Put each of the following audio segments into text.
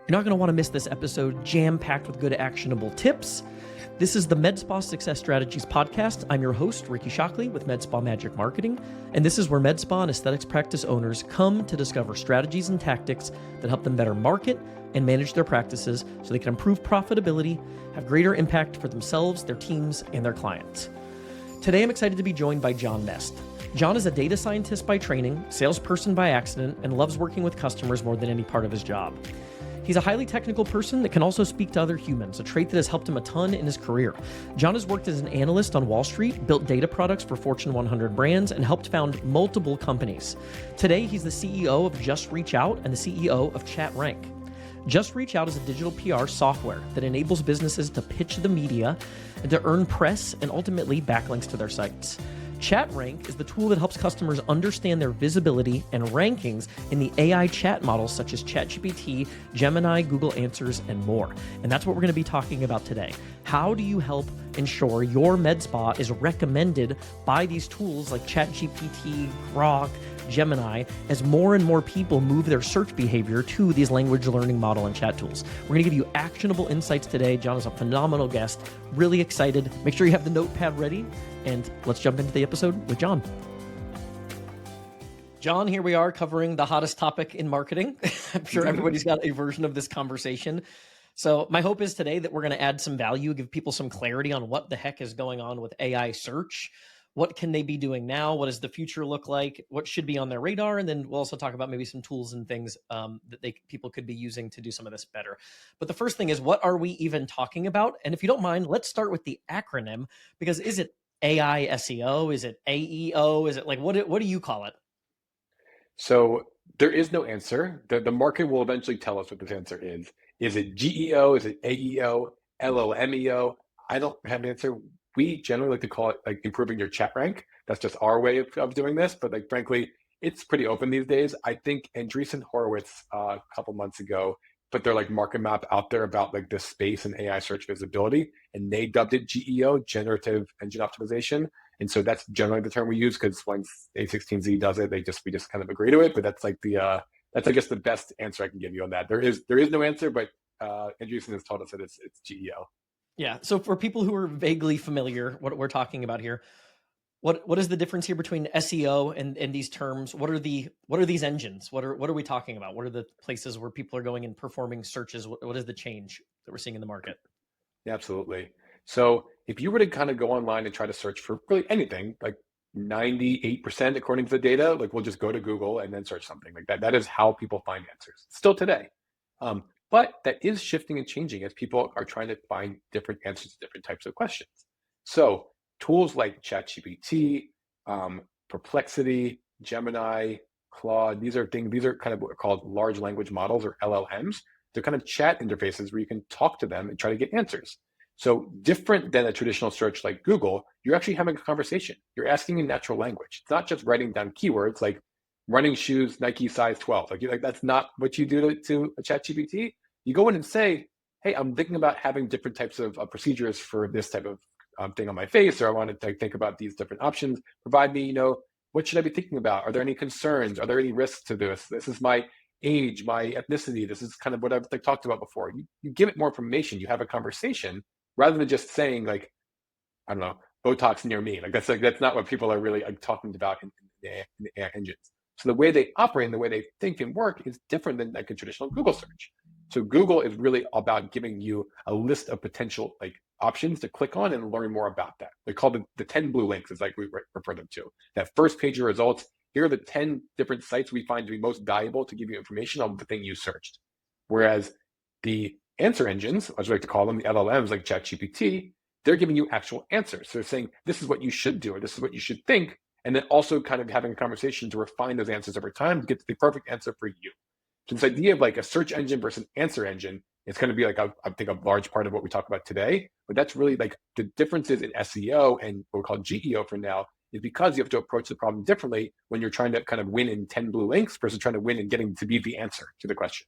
You're not going to want to miss this episode, jam-packed with good actionable tips. This is the MedSpa Success Strategies podcast. I'm your host, Ricky Shockley with MedSpa Magic Marketing, and this is where MedSpa and aesthetics practice owners come to discover strategies and tactics that help them better market and manage their practices so they can improve profitability, have greater impact for themselves, their teams, and their clients. Today, I'm excited to be joined by Jon Mest. Jon is a data scientist by training, salesperson by accident, and loves working with customers more than any part of his job. He's a highly technical person that can also speak to other humans, a trait that has helped him a ton in his career. Jon has worked as an analyst on Wall Street, built data products for Fortune 100 brands, and helped found multiple companies. Today, he's the CEO of Just Reach Out and the CEO of ChatRank. Just Reach Out is a digital PR software that enables businesses to pitch the media and to earn press and ultimately backlinks to their sites. ChatRank is the tool that helps customers understand their visibility and rankings in the AI chat models such as ChatGPT, Gemini, Google Answers, and more. And that's what we're going to be talking about today. How do you help ensure your med spa is recommended by these tools like ChatGPT, Grok, Gemini, as more and more people move their search behavior to these language learning model and chat tools? We're going to give you actionable insights today. Jon is a phenomenal guest. Really excited. Make sure you have the notepad ready, and let's jump into the episode with Jon. Jon, here we are covering the hottest topic in marketing. I'm sure everybody's got a version of this conversation. So my hope is today that we're going to add some value, give people some clarity on what the heck is going on with AI search. What can they be doing now? What does the future look like? What should be on their radar? And then we'll also talk about maybe some tools and things that people could be using to do some of this better. But the first thing is, what are we even talking about? And if you don't mind, let's start with the acronym, because is it AI SEO? Is it AEO? Is it like, what do you call it? So there is no answer. The market will eventually tell us what this answer is. Is it GEO? Is it AEO? LLMEO? I don't have an answer. We generally like to call it like improving your chat rank. That's just our way of doing this. But like, frankly, it's pretty open these days. I think Andreessen Horowitz a couple months ago put their like market map out there about like this space and AI search visibility, and they dubbed it GEO, generative engine optimization. And so that's generally the term we use, because once A16Z does it, we just kind of agree to it. But that's like that's I guess the best answer I can give you on that. There is no answer, but Andreessen has told us that it's GEO. Yeah. So for people who are vaguely familiar, what we're talking about here, what is the difference here between SEO and these terms? What are these engines? What are we talking about? What are the places where people are going and performing searches? What is the change that we're seeing in the market? Yeah, absolutely. So if you were to kind of go online and try to search for really anything, like 98% according to the data, like we'll just go to Google and then search something like that. That is how people find answers still today. But that is shifting and changing as people are trying to find different answers to different types of questions. So tools like ChatGPT, Perplexity, Gemini, Claude, these are kind of what are called large language models, or LLMs. They're kind of chat interfaces where you can talk to them and try to get answers. So different than a traditional search like Google, you're actually having a conversation. You're asking in natural language. It's not just writing down keywords like running shoes, Nike size 12. Like that's not what you do to a ChatGPT. You go in and say, hey, I'm thinking about having different types of procedures for this type of thing on my face, or I want to think about these different options. Provide me, what should I be thinking about? Are there any concerns? Are there any risks to this? This is my age, my ethnicity. This is kind of what I've talked about before. You give it more information. You have a conversation rather than just saying like, I don't know, Botox near me. That's not what people are really talking about in the AI engines. So the way they operate and the way they think and work is different than like a traditional Google search. So Google is really about giving you a list of potential like options to click on and learn more about that. They call the 10 blue links, is like we refer them to. That first page of results, here are the 10 different sites we find to be most valuable to give you information on the thing you searched. Whereas the answer engines, as we like to call them, the LLMs like ChatGPT, they're giving you actual answers. So they're saying, this is what you should do, or this is what you should think, and then also kind of having a conversation to refine those answers over time to get to the perfect answer for you. So this idea of like a search engine versus an answer engine is going to be like, I think, a large part of what we talk about today. But that's really like the differences in SEO and what we call GEO for now is because you have to approach the problem differently when you're trying to kind of win in 10 blue links versus trying to win in getting to be the answer to the question.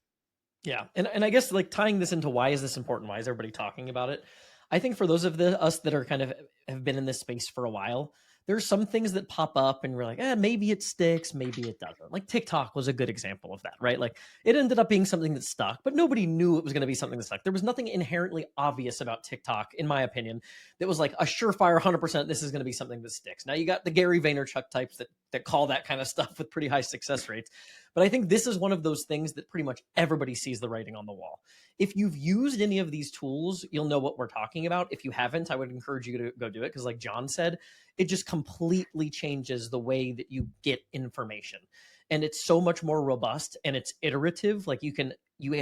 Yeah. And I guess like tying this into why is this important? Why is everybody talking about it? I think for those of us that are kind of have been in this space for a while, there's some things that pop up and we're like, maybe it sticks, maybe it doesn't. Like TikTok was a good example of that, right? Like it ended up being something that stuck, but nobody knew it was going to be something that stuck. There was nothing inherently obvious about TikTok, in my opinion, that was like a surefire 100%. This is going to be something that sticks. Now you got the Gary Vaynerchuk types that call that kind of stuff with pretty high success rates. But I think this is one of those things that pretty much everybody sees the writing on the wall. If you've used any of these tools, you'll know what we're talking about. If you haven't, I would encourage you to go do it because, like Jon said, it just completely changes the way that you get information. And it's so much more robust and it's iterative. Like you can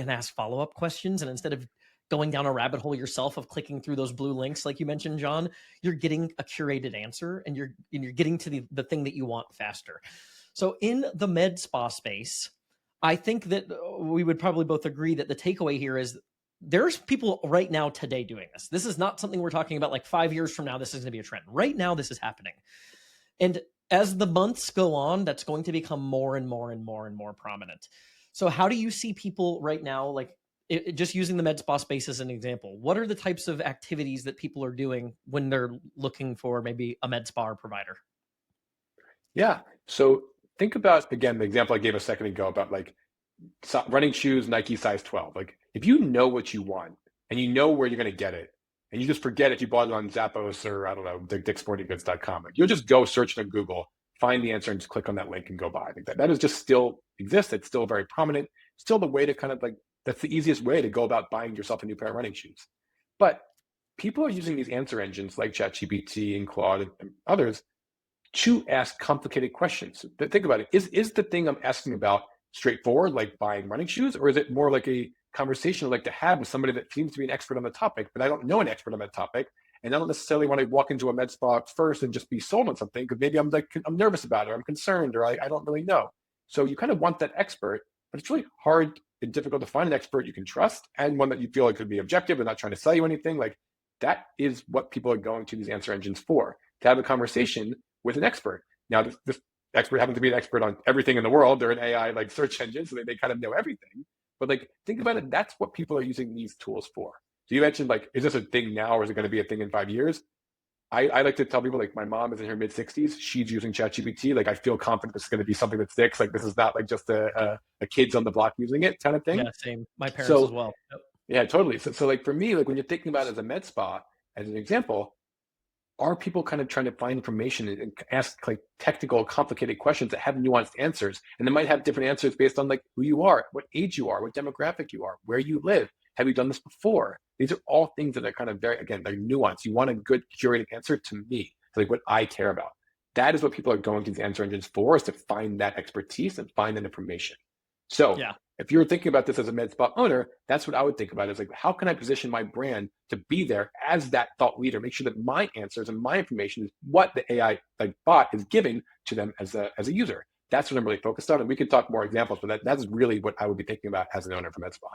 ask follow-up questions, and instead of going down a rabbit hole yourself of clicking through those blue links, like you mentioned, Jon, you're getting a curated answer and you're getting to the thing that you want faster. So in the med spa space, I think that we would probably both agree that the takeaway here is there's people right now today doing this. This is not something we're talking about like 5 years from now. This is going to be a trend. Right now, this is happening. And as the months go on, that's going to become more and more and more and more prominent. So how do you see people right now, like just using the med spa space as an example, what are the types of activities that people are doing when they're looking for maybe a med spa provider? Yeah. So think about, again, the example I gave a second ago about like running shoes, Nike size 12. Like if you know what you want and you know where you're going to get it, and you just forget if you bought it on Zappos or I don't know, dicksportinggoods.com, like you'll just go search it on Google, find the answer and just click on that link and go buy. I think that is just still exists. It's still very prominent. Still the way to kind of like, that's the easiest way to go about buying yourself a new pair of running shoes. But people are using these answer engines like ChatGPT and Claude and others to ask complicated questions. Think about it. Is the thing I'm asking about straightforward, like buying running shoes, or is it more like a conversation I'd like to have with somebody that seems to be an expert on the topic, but I don't know an expert on that topic, and I don't necessarily want to walk into a med spa first and just be sold on something because maybe I'm nervous about it, or I'm concerned, or I don't really know. So you kind of want that expert, but it's really hard and difficult to find an expert you can trust and one that you feel like could be objective and not trying to sell you anything. Like that is what people are going to these answer engines for, to have a conversation with an expert. Now, this expert happens to be an expert on everything in the world. They're an AI like search engine, so they kind of know everything. But like, think about it. That's what people are using these tools for. So you mentioned like, is this a thing now, or is it going to be a thing in 5 years? I like to tell people like my mom is in her mid 60s. She's using ChatGPT. Like I feel confident this is going to be something that sticks. Like this is not like just a kids on the block using it kind of thing. Yeah, same. My parents as So well. Yep. yeah, totally. So like for me, like when you're thinking about it as a med spa, as an example, are people kind of trying to find information and ask like technical, complicated questions that have nuanced answers? And they might have different answers based on like who you are, what age you are, what demographic you are, where you live. Have you done this before? These are all things that are kind of very, again, they're nuanced. You want a good curated answer to me, to like what I care about. That is what people are going to these answer engines for, is to find that expertise and find that information. So Yeah. if you're thinking about this as a med spa owner, that's what I would think about, is like, how can I position my brand to be there as that thought leader? Make sure that my answers and my information is what the AI like bot is giving to them as a user. That's what I'm really focused on. And we can talk more examples, but that's really what I would be thinking about as an owner for med spa.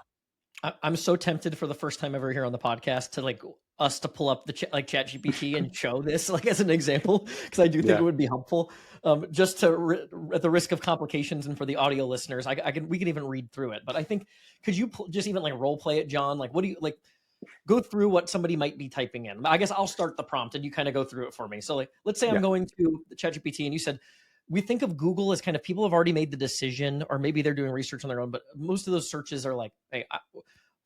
I'm so tempted for the first time ever here on the podcast to like us to pull up the ChatGPT and show this like as an example, because I do think it would be helpful. Just to at the risk of complications and for the audio listeners, we can even read through it. But I think, could you just even like role play it, Jon? Like, what do you like? Go through what somebody might be typing in. I guess I'll start the prompt and you kind of go through it for me. So like, let's say I'm going to the ChatGPT and you said, we think of Google as kind of people have already made the decision, or maybe they're doing research on their own, but most of those searches are like, hey,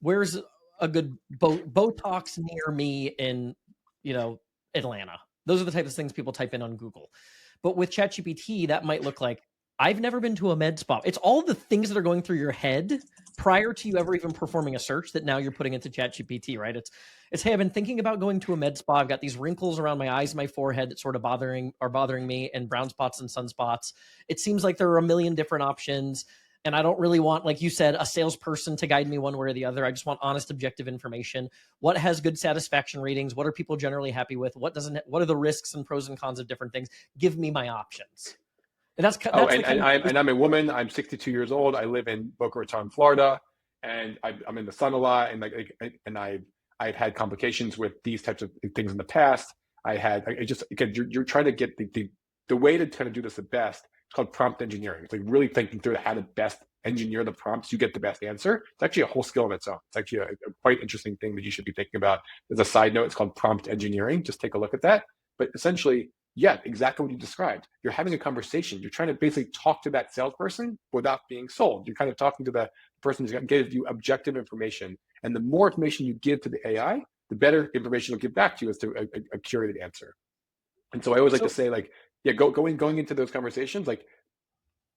where's a good Botox near me in, Atlanta? Those are the types of things people type in on Google. But with ChatGPT, that might look like, I've never been to a med spa. It's all the things that are going through your head prior to you ever even performing a search that now you're putting into ChatGPT, right? It's hey, I've been thinking about going to a med spa. I've got these wrinkles around my eyes, my forehead that sort of bothering me, and brown spots and sunspots. It seems like there are a million different options. And I don't really want, like you said, a salesperson to guide me one way or the other. I just want honest, objective information. What has good satisfaction ratings? What are people generally happy with? What are the risks and pros and cons of different things? Give me my options. And I'm a woman. I'm 62 years old. I live in Boca Raton, Florida, and I'm in the sun a lot. And I've had complications with these types of things in the past. Again, you're trying to get the way to kind of do this the best. It's called prompt engineering. It's like really thinking through how to best engineer the prompts. You get the best answer. It's actually a whole skill in its own. It's actually a quite interesting thing that you should be thinking about. As a side note, it's called prompt engineering. Just take a look at that. But essentially, Yeah, exactly what you described. You're having a conversation. You're trying to basically talk to that salesperson without being sold. You're kind of talking to the person who's going to give you objective information. And the more information you give to the AI, the better information it'll give back to you as to a curated answer. And so I always like to So say, like, yeah, going into those conversations, like,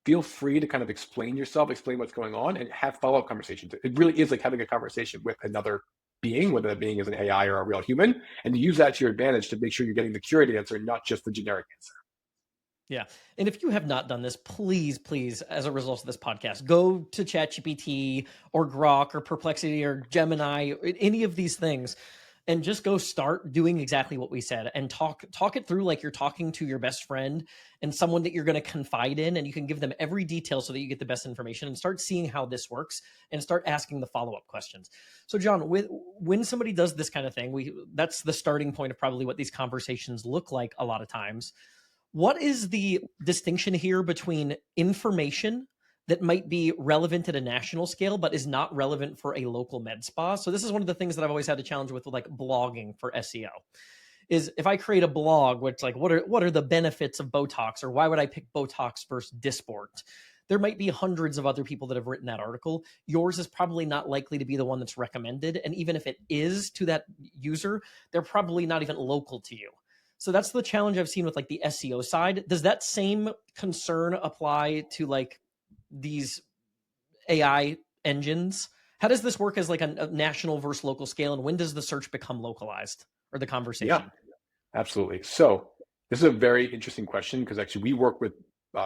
feel free to kind of explain yourself, explain what's going on, and have follow-up conversations. It really is like having a conversation with another being, whether that being is an AI or a real human, and to use that to your advantage to make sure you're getting the curated answer, not just the generic answer. yeah. And if you have not done this, please, please, as a result of this podcast, go to ChatGPT or Grok or Perplexity or Gemini, or any of these things, and just go start doing exactly what we said and talk it through like you're talking to your best friend and someone that you're going to confide in, and you can give them every detail so that you get the best information, and start seeing how this works and start asking the follow-up questions. So John, when somebody does this kind of thing, that's the starting point of probably what these conversations look like a lot of times. What is the distinction here between information that might be relevant at a national scale, but is not relevant for a local med spa? So this is one of the things that I've always had a challenge with like blogging for SEO. Is if I create a blog, which like what are the benefits of Botox, or why would I pick Botox versus Dysport? There might be hundreds of other people that have written that article. Yours is probably not likely to be the one that's recommended. And even if it is to that user, they're probably not even local to you. So that's the challenge I've seen with like the SEO side. Does that same concern apply to like these AI engines? How does this work as like a national versus local scale? And when does the search become localized, or the Yeah, conversation? absolutely. So this is a very interesting question because actually we work with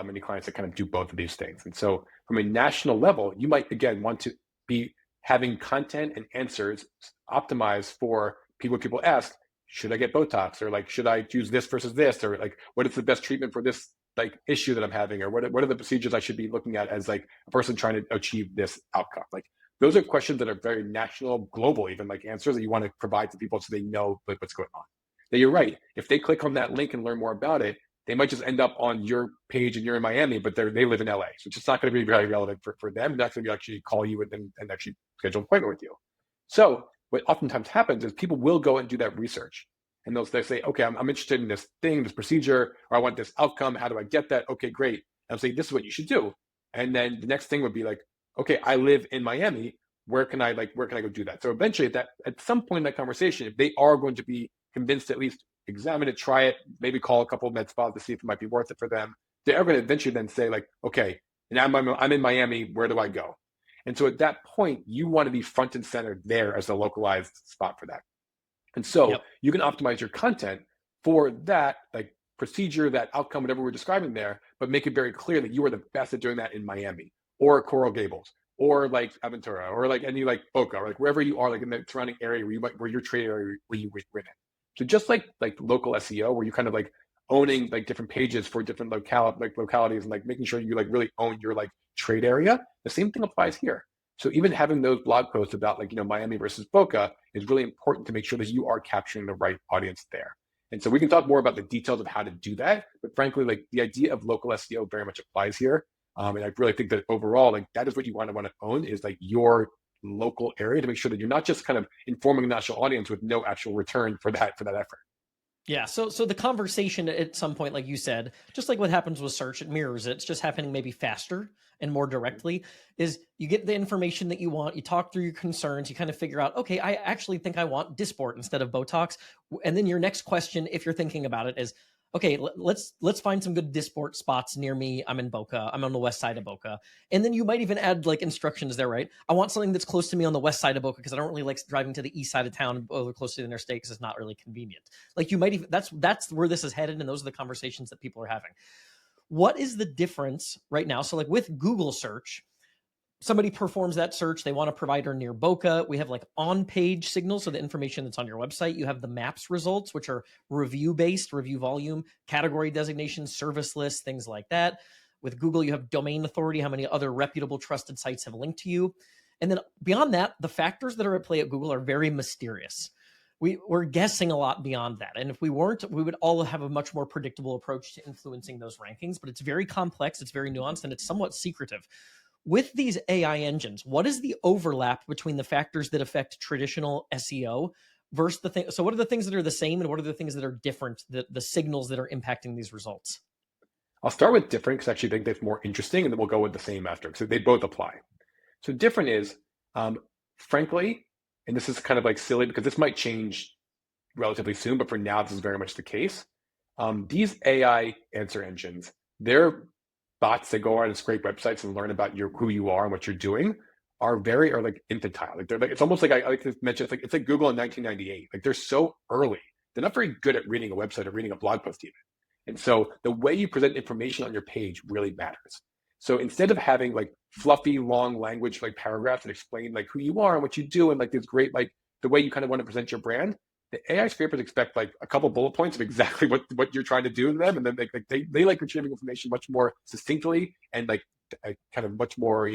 many clients that kind of do both of these things. And so from a national level, you might again want to be having content and answers optimized for people ask, should I get Botox, or like, should I use this versus this, or like, what is the best treatment for this like issue that I'm having, or what are the procedures I should be looking at as like a person trying to achieve this outcome? Like, those are questions that are very national, global, even like answers that you want to provide to people so they know like what's going on. Now you're right. If they click on that link and learn more about it, they might just end up on your page and you're in Miami, but they live in LA. So it's just not going to be very relevant for them. They're not going to actually call you and actually schedule an appointment with you. So what oftentimes happens is people will go and do that research. And they'll say, okay, I'm interested in this thing, this procedure, or I want this outcome. How do I get that? Okay, great. And I'll say, this is what you should do. And then the next thing would be like, okay, I live in Miami. Where can I go do that? So eventually at some point in that conversation, if they are going to be convinced to at least examine it, try it, maybe call a couple of med spas to see if it might be worth it for them, they're going to eventually then say like, okay, and I'm in Miami, where do I go? And so at that point, you want to be front and center there as a localized spot for that. And so Yep. you can optimize your content for that like procedure, that outcome, whatever we're describing there, but make it very clear that you are the best at doing that in Miami or Coral Gables or like Aventura or like any like Boca or like wherever you are, like in the surrounding area where your trade area where you win it. So just like local SEO, where you kind of like owning like different pages for different localities and like making sure you like really own your like trade area, the same thing applies here. So even having those blog posts about like, Miami versus Boca is really important to make sure that you are capturing the right audience there. And so we can talk more about the details of how to do that. But frankly, like the idea of local SEO very much applies here. And I really think that overall, like that is what you want to own is like your local area to make sure that you're not just kind of informing the national audience with no actual return for that effort. Yeah. So the conversation at some point, like you said, just like what happens with search, it mirrors it. It's just happening maybe faster and more directly. Is you get the information that you want, you talk through your concerns, you kind of figure out, okay, I actually think I want Dysport instead of Botox. And then your next question, if you're thinking about it, is okay, let's find some good Dysport spots near me. I'm in Boca. I'm on the west side of Boca. And then you might even add like instructions there, right? I want something that's close to me on the west side of Boca because I don't really like driving to the east side of town or close to the interstate because it's not really convenient. Like you might even that's where this is headed, and those are the conversations that people are having. What is the difference right now? So like with Google search, somebody performs that search, they want a provider near Boca. We have like on-page signals, so the information that's on your website. You have the maps results, which are review-based, review volume, category designation, service lists, things like that. With Google, you have domain authority, how many other reputable, trusted sites have linked to you. And then beyond that, the factors that are at play at Google are very mysterious. We're guessing a lot beyond that. And if we weren't, we would all have a much more predictable approach to influencing those rankings. But it's very complex, it's very nuanced, and it's somewhat secretive. With these AI engines, what is the overlap between the factors that affect traditional SEO versus the thing. So what are the things that are the same and what are the things that are different, the signals that are impacting these results? I'll start with different because I actually think that's more interesting, and then we'll go with the same after because they both apply. So different is, frankly, and this is kind of like silly because this might change relatively soon, but for now, this is very much the case. These AI answer engines, they're bots that go out and scrape websites and learn about who you are and what you're doing, are like infantile. Like they're like, it's almost like I like to mention, it's like Google in 1998. Like they're so early. They're not very good at reading a website or reading a blog post even. And so the way you present information on your page really matters. So instead of having like fluffy, long language, like paragraphs that explain like who you are and what you do and like this great, like the way you kind of want to present your brand, the AI scrapers expect like a couple bullet points of exactly what you're trying to do to them. And then they like retrieving information much more succinctly and like kind of much more,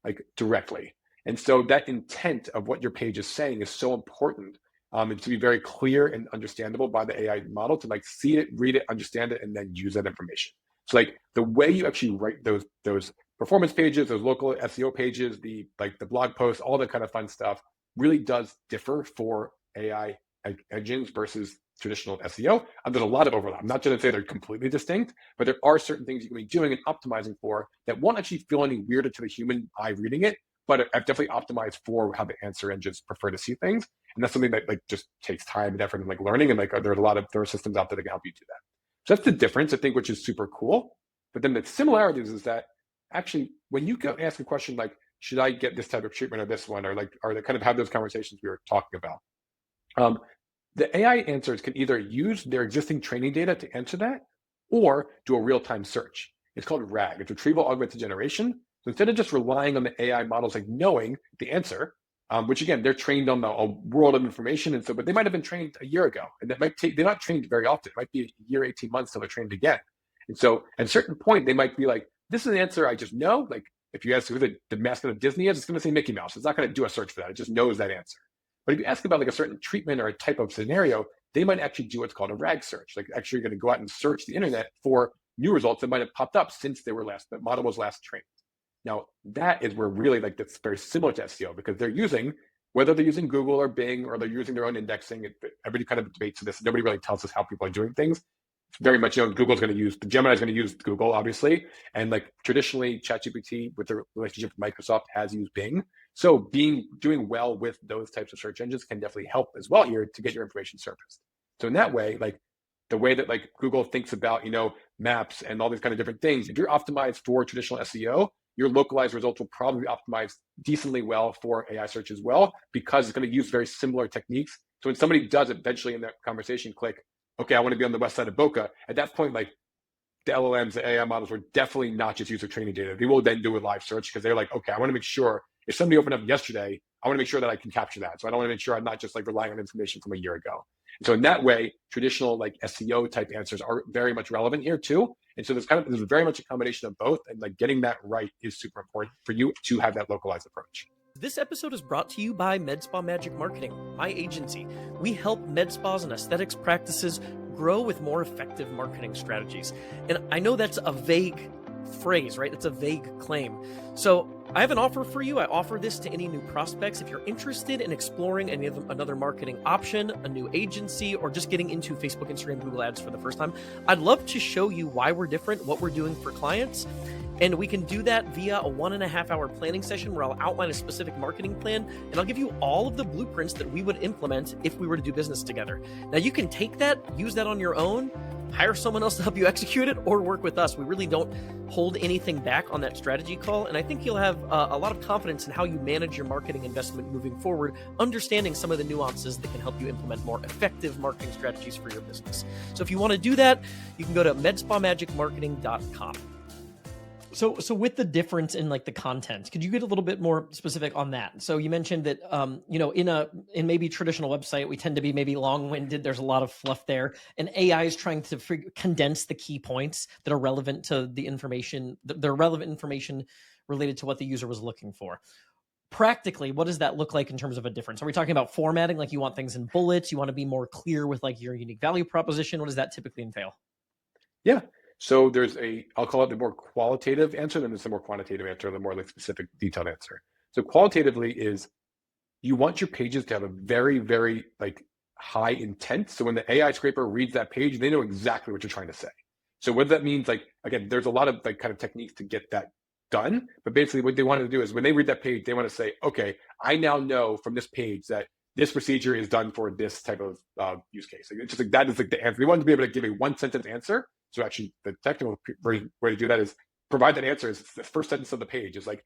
like directly. And so that intent of what your page is saying is so important. And to be very clear and understandable by the AI model to like see it, read it, understand it, and then use that information. So like the way you actually write those performance pages, those local SEO pages, the blog posts, all that kind of fun stuff really does differ for AI engines versus traditional SEO. There's a lot of overlap. I'm not going to say they're completely distinct, but there are certain things you can be doing and optimizing for that won't actually feel any weirder to the human eye reading it, but I've definitely optimized for how the answer engines prefer to see things. And that's something that like just takes time and effort and like learning. And like there are systems out there that can help you do that. So that's the difference, I think, which is super cool. But then the similarities is that actually when you go ask a question like, should I get this type of treatment or this one, or they kind of have those conversations we were talking about. The AI answers can either use their existing training data to answer that or do a real-time search. It's called RAG, it's retrieval augmented generation. So instead of just relying on the AI models like knowing the answer, which again, they're trained on a world of information. And so, but they might have been trained a year ago. And that might take, they're not trained very often. It might be a year, 18 months till they're trained again. And so at a certain point, they might be like, this is an answer I just know. Like if you ask who the mascot of Disney is, it's going to say Mickey Mouse. It's not going to do a search for that. It just knows that answer. But if you ask about like a certain treatment or a type of scenario, they might actually do what's called a RAG search. Like actually going to go out and search the internet for new results that might have popped up since the model was last trained. Now that is where really like that's very similar to SEO because they're using, whether they're using Google or Bing or they're using their own indexing, everybody kind of debates this. Nobody really tells us how people are doing things. It's very much, Google's going to use, Gemini's going to use Google, obviously. And like traditionally, ChatGPT with the relationship with Microsoft has used Bing. So doing well with those types of search engines can definitely help as well here to get your information surfaced. So in that way, like the way that like Google thinks about, maps and all these kind of different things, if you're optimized for traditional SEO, your localized results will probably be optimized decently well for AI search as well, because it's going to use very similar techniques. So when somebody does eventually in that conversation click, okay, I want to be on the west side of Boca, at that point, like the LLMs, the AI models will definitely not just use their training data. They will then do a live search because they're like, okay, I want to make sure if somebody opened up yesterday, I want to make sure that I can capture that. So I don't want to make sure I'm not just like relying on information from a year ago. And so in that way, traditional like SEO type answers are very much relevant here too. And so there's very much a combination of both, and like getting that right is super important for you to have that localized approach. This episode is brought to you by MedSpa Magic Marketing, my agency. We help med spas and aesthetics practices grow with more effective marketing strategies. And I know that's a vague phrase, right? It's a vague claim. So I have an offer for you. I offer this to any new prospects. If you're interested in exploring another marketing option, a new agency, or just getting into Facebook, Instagram, Google Ads for the first time, I'd love to show you why we're different, what we're doing for clients. And we can do that via a 1.5 hour planning session where I'll outline a specific marketing plan and I'll give you all of the blueprints that we would implement if we were to do business together. Now you can take that, use that on your own, hire someone else to help you execute it, or work with us. We really don't hold anything back on that strategy call. And I think you'll have a lot of confidence in how you manage your marketing investment moving forward, understanding some of the nuances that can help you implement more effective marketing strategies for your business. So if you want to do that, you can go to medspamagicmarketing.com. So with the difference in like the content, could you get a little bit more specific on that? So you mentioned that, in maybe traditional website, we tend to be maybe long-winded. There's a lot of fluff there, and AI is trying to condense the key points that are relevant to the information, the relevant information related to what the user was looking for. Practically, what does that look like in terms of a difference? Are we talking about formatting? Like you want things in bullets? You want to be more clear with like your unique value proposition? What does that typically entail? Yeah. So I'll call it the more qualitative answer, then there's the more quantitative answer, the more like specific detailed answer. So qualitatively is you want your pages to have a very, very like high intent. So when the AI scraper reads that page, they know exactly what you're trying to say. So what that means, like, again, there's a lot of like kind of techniques to get that done. But basically what they want to do is when they read that page, they want to say, okay, I now know from this page that this procedure is done for this type of use case. Like, it's just like that is like the answer. They want to be able to give a one sentence answer. So actually the technical way to do that is provide that answer is the first sentence of the page is like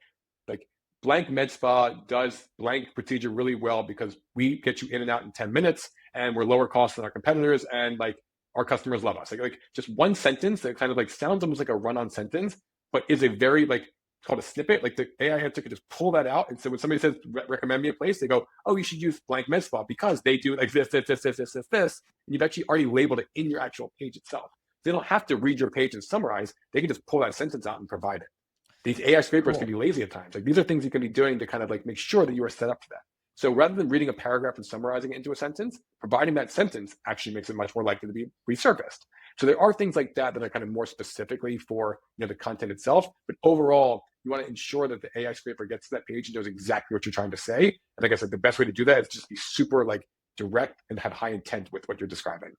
blank med spa does blank procedure really well because we get you in and out in 10 minutes and we're lower cost than our competitors and like our customers love us. Like just one sentence that kind of like sounds almost like a run-on sentence, but is a very like it's called a snippet. Like the AI answer could just pull that out. And so when somebody says recommend me a place, they go, oh, you should use blank med spa because they do like this. And you've actually already labeled it in your actual page itself. They don't have to read your page and summarize. They can just pull that sentence out and provide it. These AI scrapers can be lazy at times. Like these are things you can be doing to kind of like make sure that you are set up for that. So rather than reading a paragraph and summarizing it into a sentence, providing that sentence actually makes it much more likely to be resurfaced. So there are things like that that are kind of more specifically for the content itself. But overall, you want to ensure that the AI scraper gets to that page and knows exactly what you're trying to say. And like I said, the best way to do that is just be super like direct and have high intent with what you're describing.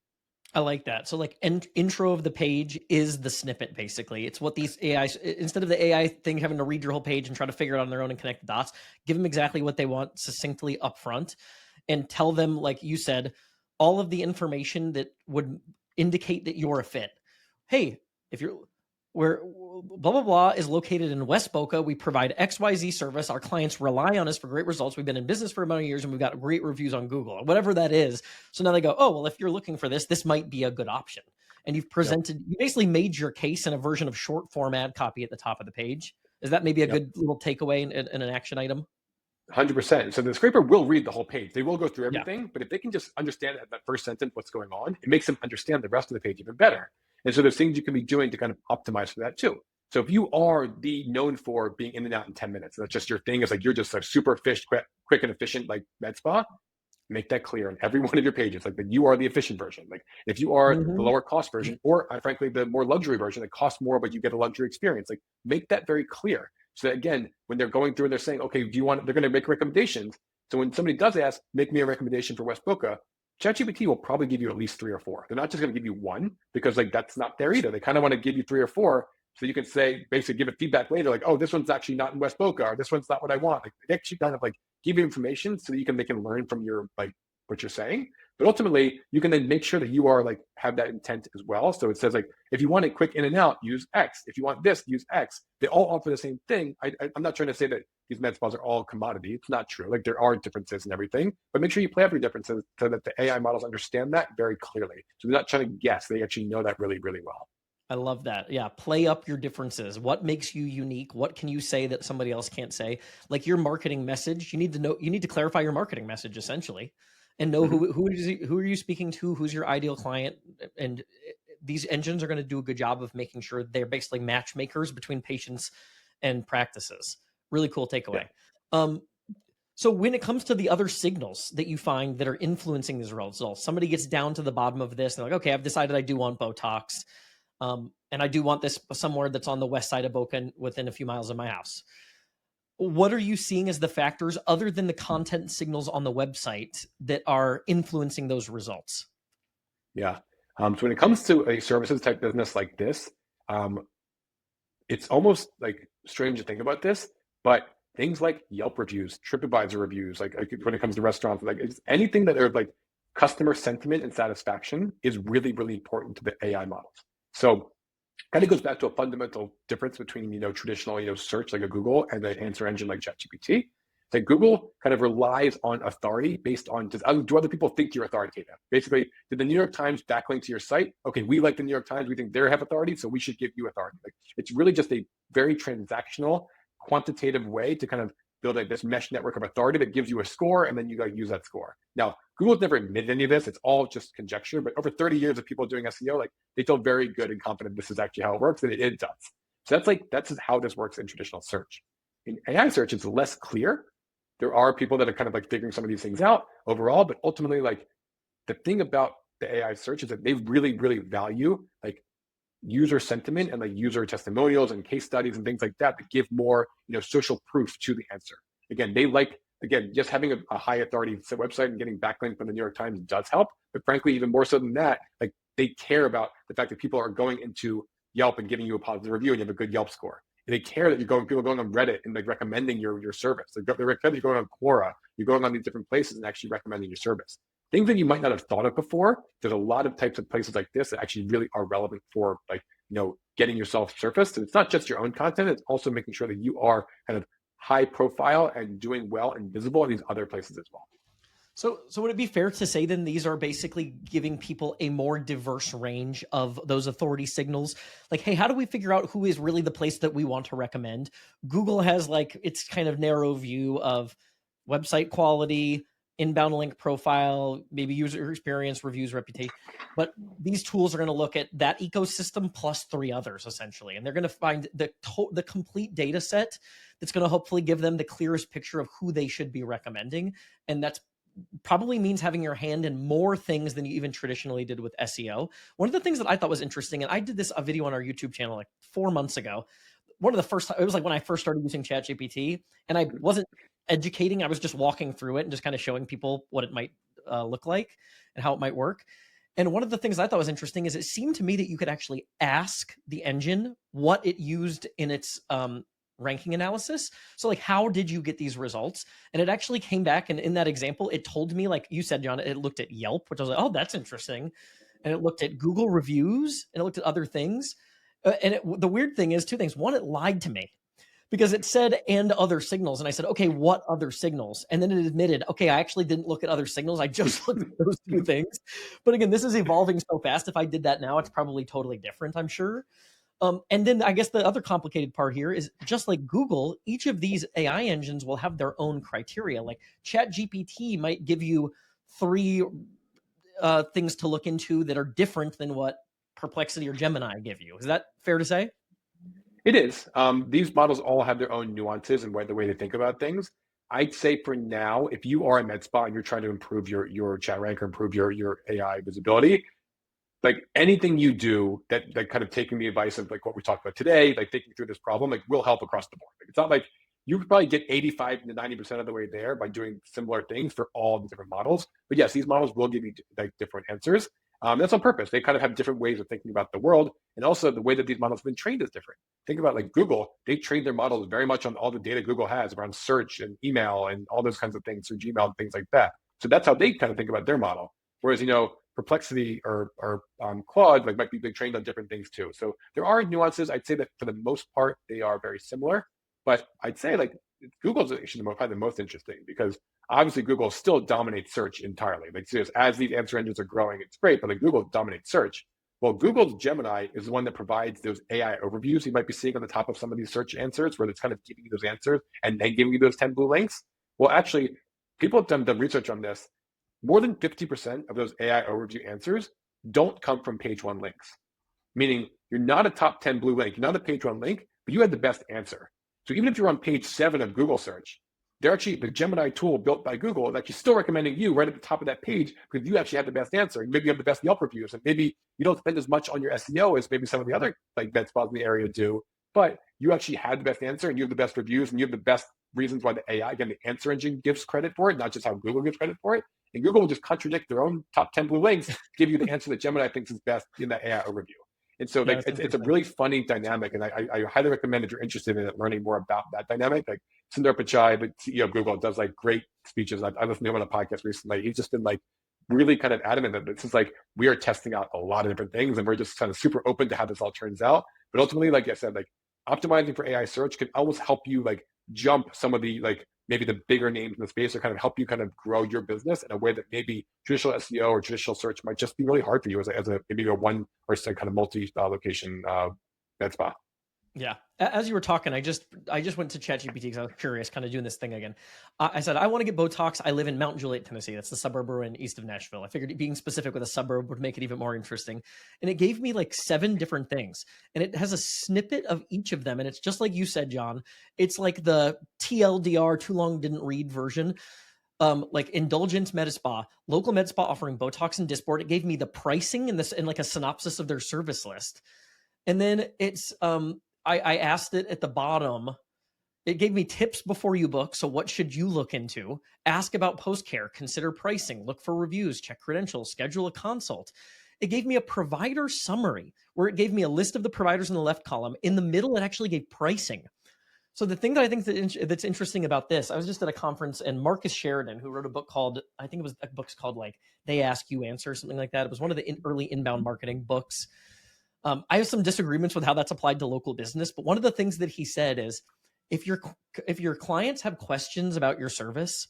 I like that. So like intro of the page is the snippet, basically. It's what these AI, instead of the AI thing having to read your whole page and try to figure it out on their own and connect the dots, give them exactly what they want succinctly upfront and tell them, like you said, all of the information that would indicate that you're a fit. Hey, if you're where blah, blah, blah is located in West Boca. We provide XYZ service. Our clients rely on us for great results. We've been in business for a bunch of years and we've got great reviews on Google or whatever that is. So now they go, oh, well, if you're looking for this, this might be a good option. And you've presented, you basically made your case in a version of short form ad copy at the top of the page. Is that maybe a good little takeaway and an action item? 100%. So the scraper will read the whole page. They will go through everything, but if they can just understand that first sentence, what's going on, it makes them understand the rest of the page even better. And so there's things you can be doing to kind of optimize for that too. So if you are known for being in and out in 10 minutes, that's just your thing. It's like you're just like super quick and efficient, like med spa. Make that clear on every one of your pages, like that you are the efficient version. Like if you are the lower cost version, or frankly the more luxury version that costs more, but you get a luxury experience. Like make that very clear. So that again, when they're going through and they're saying, okay, do you want? They're going to make recommendations. So when somebody does ask, make me a recommendation for West Boca, ChatGPT will probably give you at least 3 or 4. They're not just going to give you one because like that's not there either. They kind of want to give you 3 or 4 so you can say basically give it feedback later, like, oh, this one's actually not in West Boca, or this one's not what I want. Like they actually kind of like give you information so that they can learn from your like what you're saying. But ultimately, you can then make sure that you are like have that intent as well. So it says like if you want it quick in and out, use X. If you want this, use X. They all offer the same thing. I'm not trying to say that these med spas are all commodity. It's not true. Like there are differences and everything, but make sure you play up your differences so that the AI models understand that very clearly. So they're not trying to guess. They actually know that really, really well. I love that. Yeah. Play up your differences. What makes you unique? What can you say that somebody else can't say? Like your marketing message, you need to clarify your marketing message essentially and know who are you speaking to? Who's your ideal client? And these engines are going to do a good job of making sure they're basically matchmakers between patients and practices. Really cool takeaway. Yeah. So when it comes to the other signals that you find that are influencing these results, somebody gets down to the bottom of this. And they're like, okay, I've decided I do want Botox. And I do want this somewhere that's on the west side of Boca within a few miles of my house. What are you seeing as the factors other than the content signals on the website that are influencing those results? Yeah. So when it comes to a services type business like this, it's almost like strange to think about this, but things like Yelp reviews, TripAdvisor reviews, like when it comes to restaurants, like anything that are like customer sentiment and satisfaction is really, really important to the AI models. So kind of goes back to a fundamental difference between, traditional, search like a Google and an answer engine like ChatGPT. Like Google kind of relies on authority based on, do other people think you're authoritative? Basically, did the New York Times backlink to your site? Okay, we like the New York Times. We think they have authority, so we should give you authority. Like it's really just a very transactional, quantitative way to kind of build this mesh network of authority that gives you a score, and then you got to use that score. Now, Google's never admitted any of this. It's all just conjecture, but over 30 years of people doing SEO, like they feel very good and confident this is actually how it works, and it does. So that's how this works in traditional search. In AI search, it's less clear. There are people that are kind of like figuring some of these things out overall, but ultimately, like the thing about the AI search is that they really, really value like user sentiment and like user testimonials and case studies and things like that give more, social proof to the answer. Again, they like again, just having a high authority website and getting backlinks from the New York Times does help. But frankly, even more so than that, like they care about the fact that people are going into Yelp and giving you a positive review and you have a good Yelp score. And they care that people are going on Reddit and like recommending your service. They're going on Quora, you're going on these different places and actually recommending your service. Things that you might not have thought of before. There's a lot of types of places like this that actually really are relevant for like, getting yourself surfaced. And it's not just your own content, it's also making sure that you are kind of high profile and doing well and visible in these other places as well. So would it be fair to say then these are basically giving people a more diverse range of those authority signals? Like, hey, how do we figure out who is really the place that we want to recommend? Google has like its kind of narrow view of website quality, inbound link profile, maybe user experience, reviews, reputation. But these tools are going to look at that ecosystem plus 3 others essentially, and they're going to find the complete data set that's going to hopefully give them the clearest picture of who they should be recommending. And that's probably means having your hand in more things than you even traditionally did with SEO. One of the things that I thought was interesting, and I did a video on our YouTube channel like 4 months ago. One of the first, it was like when I first started using ChatGPT, and I wasn't educating, I was just walking through it and just kind of showing people what it might look like and how it might work. And one of the things I thought was interesting is it seemed to me that you could actually ask the engine what it used in its ranking analysis. So like, how did you get these results? And it actually came back, and in that example, it told me, like you said, John, it looked at Yelp, which I was like, oh, that's interesting. And it looked at Google reviews, and it looked at other things. The weird thing is 2 things. One, it lied to me because it said and other signals. And I said, okay, what other signals? And then it admitted, okay, I actually didn't look at other signals. I just looked at those 2 things. But again, this is evolving so fast. If I did that now, it's probably totally different, I'm sure. And then I guess the other complicated part here is just like Google, each of these AI engines will have their own criteria. Like ChatGPT might give you 3 things to look into that are different than what Perplexity or Gemini give you. Is that fair to say? It is. These models all have their own nuances and the way they think about things. I'd say for now, if you are a med spa and you're trying to improve your ChatRank or improve your AI visibility, like anything you do that kind of taking the advice of like what we talked about today, like thinking through this problem, like will help across the board. Like, it's not like you could probably get 85 to 90% of the way there by doing similar things for all the different models. But yes, these models will give you like different answers. That's on purpose. They kind of have different ways of thinking about the world. And also the way that these models have been trained is different. Think about like Google, they trained their models very much on all the data Google has around search and email and all those kinds of things through Gmail and things like that. So that's how they kind of think about their model. Whereas, Perplexity or Claude like might be trained on different things too. So there are nuances. I'd say that for the most part, they are very similar. But I'd say like Google's actually probably the most interesting because obviously Google still dominates search entirely. Like as these answer engines are growing, it's great, but like Google dominates search. Well, Google's Gemini is the one that provides those AI overviews you might be seeing on the top of some of these search answers, where it's kind of giving you those answers and then giving you those 10 blue links. Well, actually, people have done research on this. More than 50% of those AI overview answers don't come from page 1 links, meaning you're not a top 10 blue link, you're not a page 1 link, but you had the best answer. So even if you're on page 7 of Google search, the Gemini tool built by Google is actually still recommending you right at the top of that page because you actually have the best answer. And maybe you have the best Yelp reviews, and maybe you don't spend as much on your SEO as maybe some of the other like med spas in the area do, but you actually had the best answer and you have the best reviews and you have the best reasons why the AI, again, the answer engine gives credit for it, not just how Google gives credit for it. And Google will just contradict their own top 10 blue links, give you the answer that Gemini thinks is best in that AI overview. And so like, it's a really funny dynamic. And I highly recommend if you're interested in it, learning more about that dynamic. Like Sundar Pichai, the CEO of Google, does like great speeches. I listened to him on a podcast recently. He's just been like really kind of adamant that this is like, we are testing out a lot of different things and we're just kind of super open to how this all turns out. But ultimately, like I said, like optimizing for AI search can always help you like jump some of the like maybe the bigger names in the space or kind of help you kind of grow your business in a way that maybe traditional SEO or traditional search might just be really hard for you as a maybe a one or kind of multi location med spa. Yeah. As you were talking, I just went to ChatGPT because I was curious, kind of doing this thing again. I said, I want to get Botox. I live in Mount Juliet, Tennessee. That's the suburb we're in east of Nashville. I figured being specific with a suburb would make it even more interesting. And it gave me like 7 different things. And it has a snippet of each of them. And it's just like you said, John. It's like the TLDR, too long didn't read version. Like Indulgence Med Spa, local med spa offering Botox and Dysport. It gave me the pricing and like a synopsis of their service list. And then it's I asked it at the bottom, It gave me tips before you book. So what should you look into? Ask about post care, consider pricing, look for reviews, check credentials, schedule a consult. It gave me a provider summary where it gave me a list of the providers in the left column. In the middle, it actually gave pricing. So the thing that I think that's interesting about this, I was just at a conference and Marcus Sheridan, who wrote a book called, I think it was a book's called like They Ask You Answer, something like that. It was one of the early inbound marketing books. I have some disagreements with how that's applied to local business, but one of the things that he said is if your clients have questions about your service,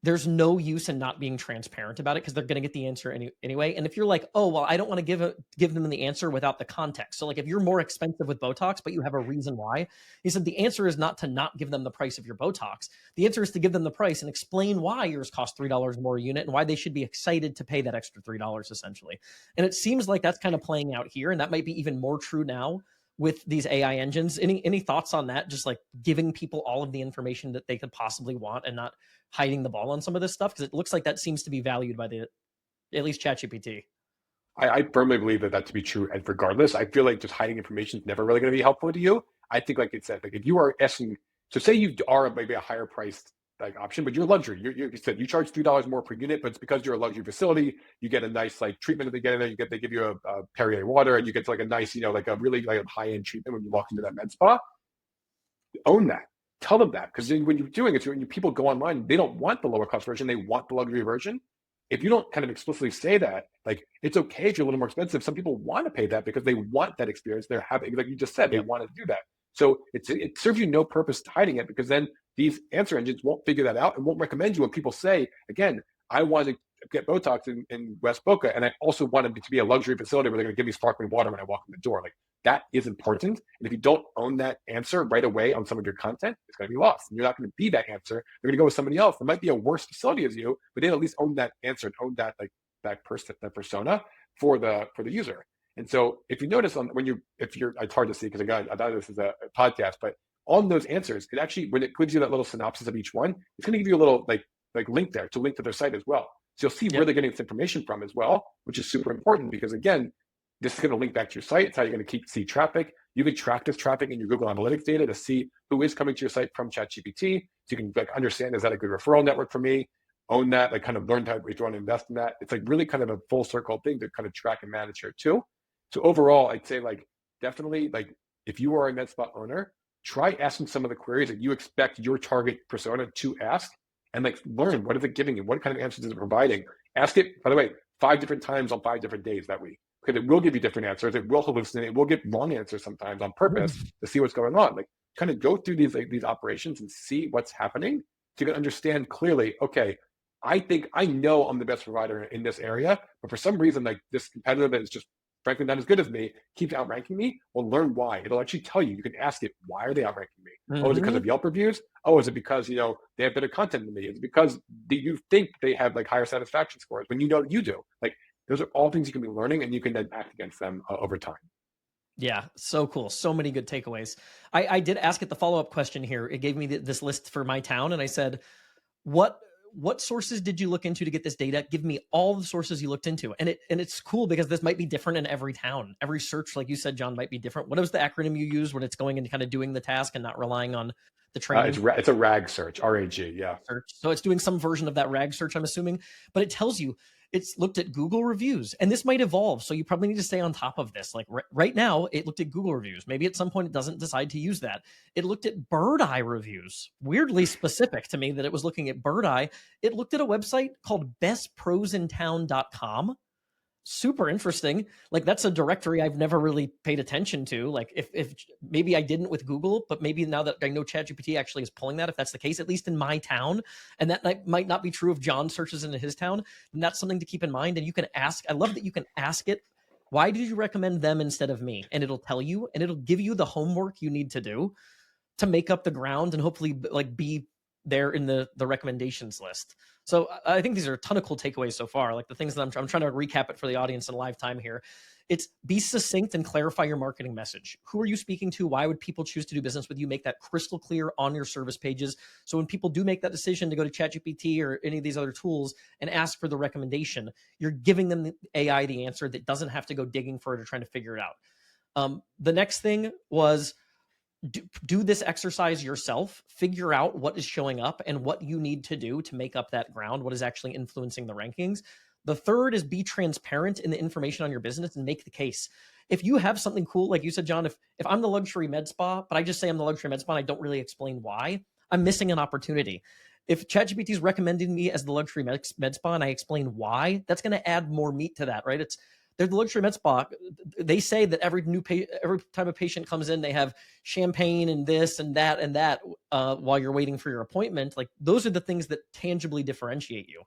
there's no use in not being transparent about it because they're going to get the answer anyway. And if you're like, oh, well, I don't want to give them the answer without the context. So like if you're more expensive with Botox, but you have a reason why, he said the answer is not to not give them the price of your Botox. The answer is to give them the price and explain why yours costs $3 more a unit and why they should be excited to pay that extra $3 essentially. And it seems like that's kind of playing out here. And that might be even more true now with these AI engines. Any thoughts on that? Just like giving people all of the information that they could possibly want and not hiding the ball on some of this stuff? Because it looks like that seems to be valued by at least ChatGPT. I firmly believe that to be true. And regardless, I feel like just hiding information is never really going to be helpful to you. I think, like it said, like if you are asking, so say you are maybe a higher priced like option, but you're luxury. You said you charge $3 more per unit, but it's because you're a luxury facility. You get a nice like treatment that they get in there. They give you a Perrier water, and you get like a nice, like a really like high end treatment when you walk into that med spa. Own that. Tell them that, because when you're doing it, when people go online, they don't want the lower cost version. They want the luxury version. If you don't kind of explicitly say that, like it's okay if you're a little more expensive. Some people want to pay that because they want that experience. They're having, like you just said, they want to do that. So it serves you no purpose hiding it, because then these answer engines won't figure that out and won't recommend you when people say, again, I want to get Botox in West Boca, and I also want it to be a luxury facility where they're going to give me sparkling water when I walk in the door. Like that is important. And if you don't own that answer right away on some of your content, it's going to be lost. And you're not going to be that answer. You're going to go with somebody else. It might be a worse facility as you, but they at least own that answer and own that like that person, that persona for the user. And so if you notice it's hard to see because I thought this is a podcast, but on those answers, it actually, when it gives you that little synopsis of each one, it's going to give you a little like link there to link to their site as well. So you'll see where they're getting this information from as well, which is super important because again, this is going to link back to your site. It's how you're going to see traffic. You can track this traffic in your Google Analytics data to see who is coming to your site from ChatGPT. So you can like understand, is that a good referral network for me? Own that, like kind of learn how if you want to invest in that. It's like really kind of a full circle thing to kind of track and manage here too. So overall, I'd say like definitely like if you are a MedSpa owner, try asking some of the queries that you expect your target persona to ask, and like learn what is it giving you, what kind of answers is it providing. Ask it, by the way, 5 different times on 5 different days that week. Because it will give you different answers. It will hallucinate. It will give wrong answers sometimes on purpose to see what's going on. Like kind of go through these operations and see what's happening so you can understand clearly, okay, I think I know I'm the best provider in this area, but for some reason, like this competitor that is just frankly not as good as me keeps outranking me. Well, learn why. It'll actually tell you. You can ask it, why are they outranking me? Oh, is it because of Yelp reviews? Oh, is it because they have better content than me? Is it because you think they have like higher satisfaction scores when you know you do? Like those are all things you can be learning, and you can then act against them over time. Yeah, so cool. So many good takeaways. I did ask it the follow-up question here. It gave me this list for my town, and I said, what sources did you look into to get this data? Give me all the sources you looked into. And it's cool because this might be different in every town. Every search, like you said, John, might be different. What was the acronym you use when it's going and kind of doing the task and not relying on the training? It's a RAG search, RAG, yeah. So it's doing some version of that RAG search, I'm assuming, but it tells you it's looked at Google reviews, and this might evolve. So you probably need to stay on top of this. Like right now, it looked at Google reviews. Maybe at some point it doesn't decide to use that. It looked at bird eye reviews, weirdly specific to me that it was looking at bird eye. It looked at a website called bestprosintown.com. Super interesting. Like that's a directory I've never really paid attention to. Like if maybe I didn't with Google, but maybe now that I know ChatGPT actually is pulling that, if that's the case, at least in my town, and that might not be true if John searches into his town, then that's something to keep in mind. And you can ask, I love that you can ask it, why did you recommend them instead of me? And it'll tell you, and it'll give you the homework you need to do to make up the ground and hopefully like be there in the recommendations list. So I think these are a ton of cool takeaways so far. Like the things that I'm trying to recap it for the audience in live time here. It's be succinct and clarify your marketing message. Who are you speaking to? Why would people choose to do business with you? Make that crystal clear on your service pages. So when people do make that decision to go to ChatGPT or any of these other tools and ask for the recommendation, you're giving them the AI the answer that doesn't have to go digging for it or trying to figure it out. The next thing was do this exercise yourself, figure out what is showing up and what you need to do to make up that ground, what is actually influencing the rankings. The third is be transparent in the information on your business and make the case. If you have something cool, like you said, John, if I'm the luxury med spa, but I just say I'm the luxury med spa and I don't really explain why, I'm missing an opportunity. If ChatGPT is recommending me as the luxury med spa and I explain why, that's going to add more meat to that, right? They're the luxury med spa. They say that every time a patient comes in, they have champagne and this and that while you're waiting for your appointment. Like those are the things that tangibly differentiate you.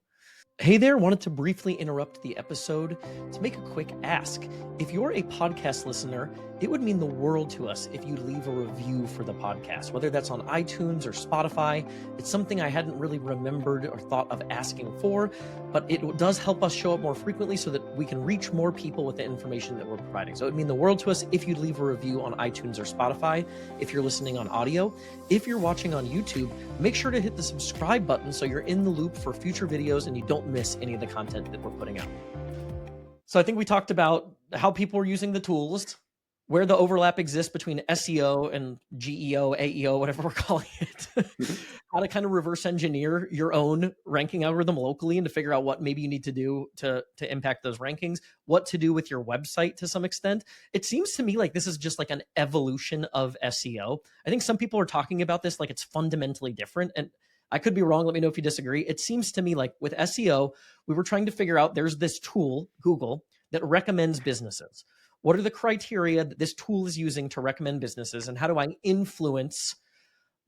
Hey there, wanted to briefly interrupt the episode to make a quick ask. If you're a podcast listener, it would mean the world to us if you leave a review for the podcast, whether that's on iTunes or Spotify. It's something I hadn't really remembered or thought of asking for, but it does help us show up more frequently so that we can reach more people with the information that we're providing. So it would mean the world to us if you'd leave a review on iTunes or Spotify, if you're listening on audio. If you're watching on YouTube, make sure to hit the subscribe button so you're in the loop for future videos and you don't miss any of the content that we're putting out. So I think we talked about how people are using the tools, where the overlap exists between SEO and GEO, AEO, whatever we're calling it, how to kind of reverse engineer your own ranking algorithm locally and to figure out what maybe you need to do to impact those rankings, what to do with your website to some extent. It seems to me like this is just like an evolution of SEO. I think some people are talking about this like it's fundamentally different. And I could be wrong. Let me know if you disagree. It seems to me like with SEO, we were trying to figure out there's this tool, Google, that recommends businesses. What are the criteria that this tool is using to recommend businesses, and how do I influence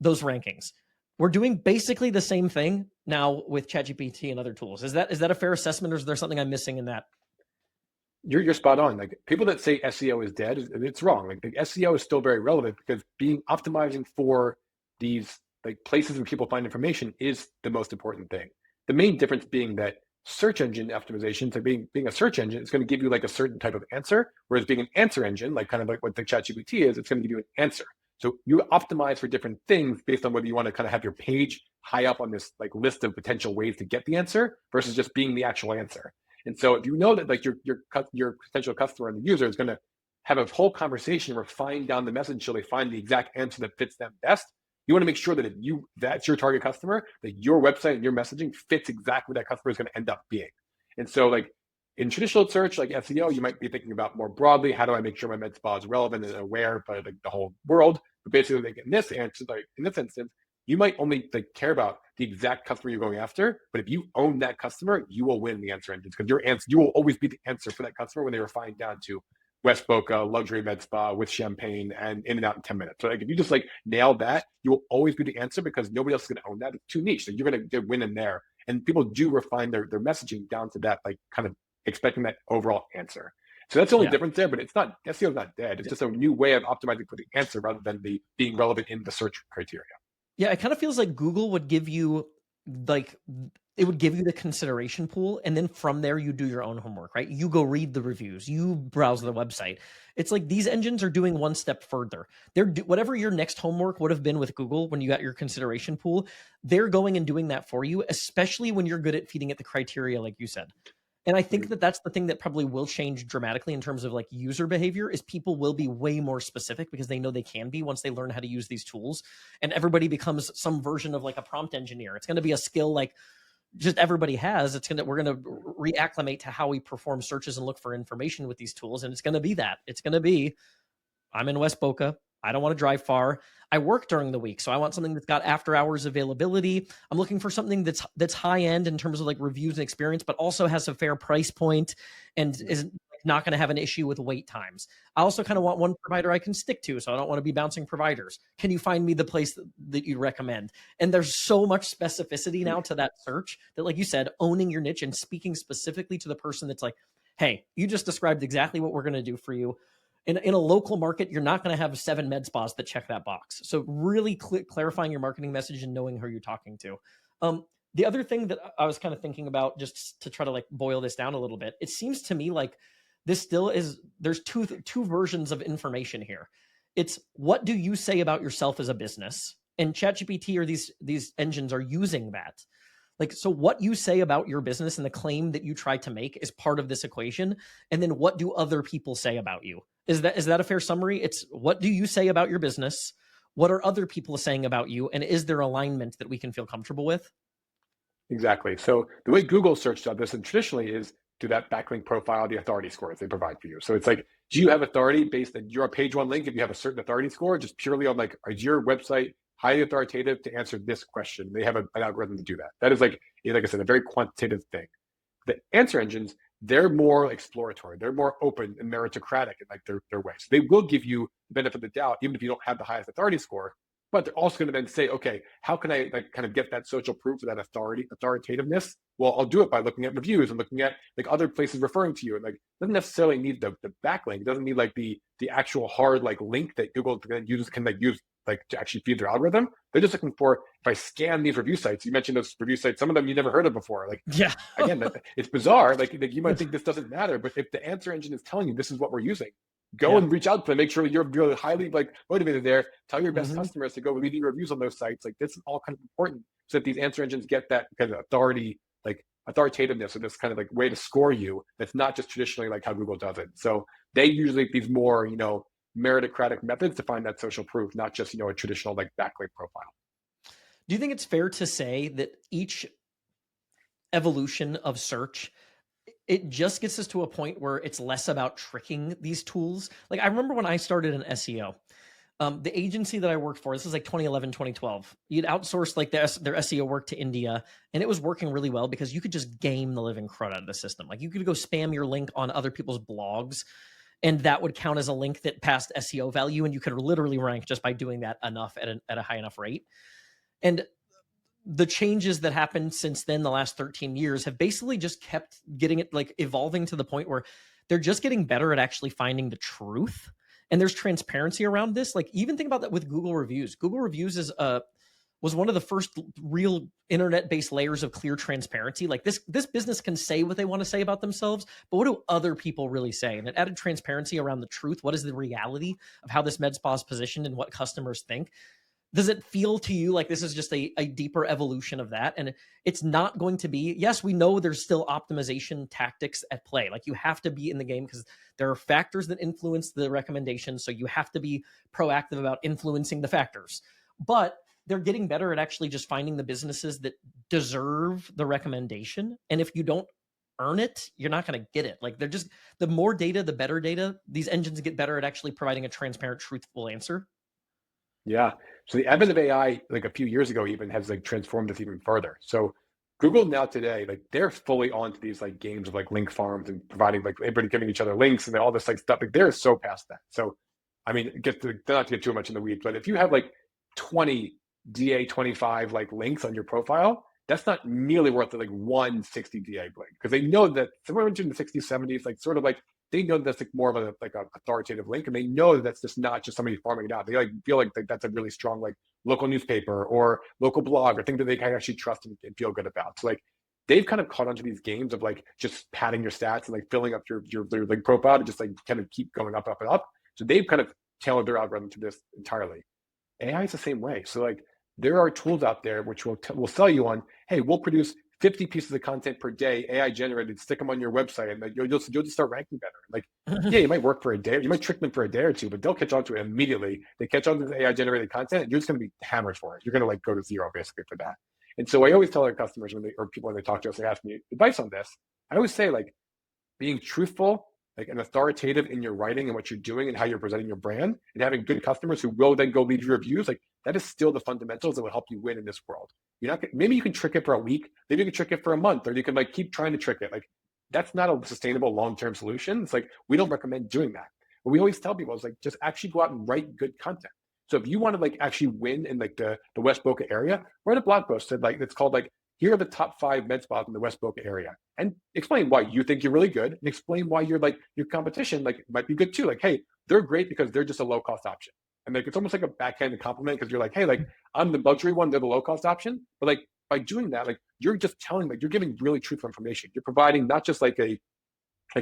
those rankings? We're doing basically the same thing now with ChatGPT and other tools. Is that a fair assessment, or is there something I'm missing in that? You're spot on. Like people that say SEO is dead, it's wrong. Like the SEO is still very relevant because optimizing for these like places where people find information is the most important thing. The main difference being that search engine optimization, so being a search engine, is going to give you like a certain type of answer, whereas being an answer engine, like kind of like what the ChatGPT is, it's going to give you an answer. So you optimize for different things based on whether you want to kind of have your page high up on this like list of potential ways to get the answer versus just being the actual answer. And so if you know that like your potential customer and the user is going to have a whole conversation, refine down the message until they find the exact answer that fits them best, you want to make sure that if that's your target customer, that your website and your messaging fits exactly what that customer is going to end up being. And so like in traditional search, like SEO, you might be thinking about more broadly, how do I make sure my med spa is relevant and aware by like the whole world? But basically like in this instance, you might only like care about the exact customer you're going after. But if you own that customer, you will win the answer engines because you will always be the answer for that customer when they refine down to West Boca luxury med spa with champagne and in and out in 10 minutes. So like if you just like nail that, you will always be the answer because nobody else is going to own that. It's too niche. So you're going to win in there. And people do refine their messaging down to that, like kind of expecting that overall answer. So that's the only difference there, but it's not, SEO is not dead. It's just a new way of optimizing for the answer rather than being relevant in the search criteria. Yeah, it kind of feels like Google would give you like it would give you the consideration pool, and then from there you do your own homework, right? You go read the reviews, you browse the website. It's like these engines are doing one step further. Whatever your next homework would have been with Google when you got your consideration pool, they're going and doing that for you, especially when you're good at feeding it the criteria, like you said. And I think that that's the thing that probably will change dramatically in terms of like user behavior is people will be way more specific because they know they can be once they learn how to use these tools, and everybody becomes some version of like a prompt engineer. It's going to be a skill like just everybody has. We're going to reacclimate to how we perform searches and look for information with these tools. And it's going to be that. It's going to be, I'm in West Boca. I don't want to drive far. I work during the week, so I want something that's got after hours availability. I'm looking for something that's high end in terms of like reviews and experience, but also has a fair price point and is not going to have an issue with wait times. I also kind of want one provider I can stick to, so I don't want to be bouncing providers. Can you find me the place that you recommend? And there's so much specificity now to that search that, like you said, owning your niche and speaking specifically to the person that's like, hey, you just described exactly what we're going to do for you. In a local market, you're not going to have 7 med spas that check that box. So really clarifying your marketing message and knowing who you're talking to. The other thing that I was kind of thinking about, just to try to like boil this down a little bit, it seems to me like this still is, there's two versions of information here. It's what do you say about yourself as a business? And ChatGPT or these engines are using that. Like, so what you say about your business and the claim that you try to make is part of this equation. And then what do other people say about you? Is that a fair summary? It's what do you say about your business? what are other people saying about you, and is there alignment that we can feel comfortable with? Exactly. So the way Google search does this, and traditionally, is to that backlink profile, the authority scores they provide for you. So it's like, do you have authority based on your page one link? If you have a certain authority score, just purely on like, is your website highly authoritative to answer this question? They have an algorithm to do that. That is like I said, a very quantitative thing. The answer engines, they're more exploratory. They're more open and meritocratic in like their way. So they will give you the benefit of the doubt, even if you don't have the highest authority score. But they're also going to then say, okay, how can I like kind of get that social proof of that authoritativeness? Well, I'll do it by looking at reviews and looking at like other places referring to you. And like, it doesn't necessarily need the backlink. It doesn't need like the actual hard like link that Google users can like use like to actually feed their algorithm. They're just looking for, if I scan these review sites, you mentioned those review sites, some of them you never heard of before. Like, Yeah. again, it's bizarre. Like you might think this doesn't matter, but if the answer engine is telling you this is what we're using, go Yeah. and reach out to them, make sure you're highly like motivated there. Tell your best Mhm. customers to go leave reviews on those sites. Like, this is all kind of important so that these answer engines get that kind of authority, like authoritativeness, or this kind of like way to score you. That's not just traditionally like how Google does it. So they usually these more, meritocratic methods to find that social proof, not just, a traditional like backlink profile. Do you think it's fair to say that each evolution of search, it just gets us to a point where it's less about tricking these tools? Like, I remember when I started in SEO, the agency that I worked for, this is like 2011, 2012, you'd outsource like their SEO work to India, and it was working really well because you could just game the living crud out of the system. Like, you could go spam your link on other people's blogs, and that would count as a link that passed SEO value, and you could literally rank just by doing that enough at a high enough rate. And the changes that happened since then, the last 13 years, have basically just kept getting it like evolving to the point where they're just getting better at actually finding the truth. And there's transparency around this. Like, even think about that with Google reviews. Google reviews was one of the first real internet-based layers of clear transparency. Like, this business can say what they want to say about themselves, but what do other people really say? And it added transparency around the truth. What is the reality of how this med spa is positioned and what customers think? Does it feel to you like this is just a deeper evolution of that? And it's not going to be, yes, we know there's still optimization tactics at play. Like, you have to be in the game because there are factors that influence the recommendation. So you have to be proactive about influencing the factors. But they're getting better at actually just finding the businesses that deserve the recommendation. And if you don't earn it, you're not going to get it. Like, they're just, the more data, the better data. These engines get better at actually providing a transparent, truthful answer. Yeah. So the advent of AI, like a few years ago, even has like transformed this even further. So Google now today, like they're fully onto these like games of like link farms and providing like everybody giving each other links and all this like stuff. Like they're so past that. So, I mean, not to get too much in the weeds, but if you have like 20 DA25 like links on your profile, that's not nearly worth like one 60 DA link, because they know that somewhere between the 60s, 70s, like sort of like they know that's like more of a like a authoritative link, and they know that that's just not just somebody farming it out. They like feel like that's a really strong like local newspaper or local blog or thing that they can actually trust and feel good about. So like they've kind of caught onto these games of like just padding your stats and like filling up your like profile to just like kind of keep going up and up. So they've kind of tailored their algorithm to this entirely. AI is the same way. So like there are tools out there which will sell you on, hey, we'll produce 50 pieces of content per day, AI generated, stick them on your website, and like you'll just start ranking better. Like, yeah, you might work for a day, you might trick them for a day or two, but they'll catch on to it immediately. They catch on to the AI generated content, and you're just going to be hammered for it. You're going to like go to zero basically for that. And so I always tell our customers or people when they talk to us, they ask me advice on this. I always say like being truthful, like and authoritative in your writing and what you're doing and how you're presenting your brand, and having good customers who will then go leave you reviews, like that is still the fundamentals that will help you win in this world. You're not maybe you can trick it for a week, maybe you can trick it for a month, or you can like keep trying to trick it. Like that's not a sustainable long-term solution. It's like we don't recommend doing that. But we always tell people is like just actually go out and write good content. So if you want to like actually win in like the West Boca area, write a blog post that like it's called like here are the top 5 med spas in the West Boca area, and explain why you think you're really good, and explain why you're like your competition like might be good too. Like, hey, they're great because they're just a low cost option, and like it's almost like a backhanded compliment because you're like, hey, like I'm the luxury one, they're the low cost option, but like by doing that, like you're just telling, like you're giving really truthful information. You're providing not just like a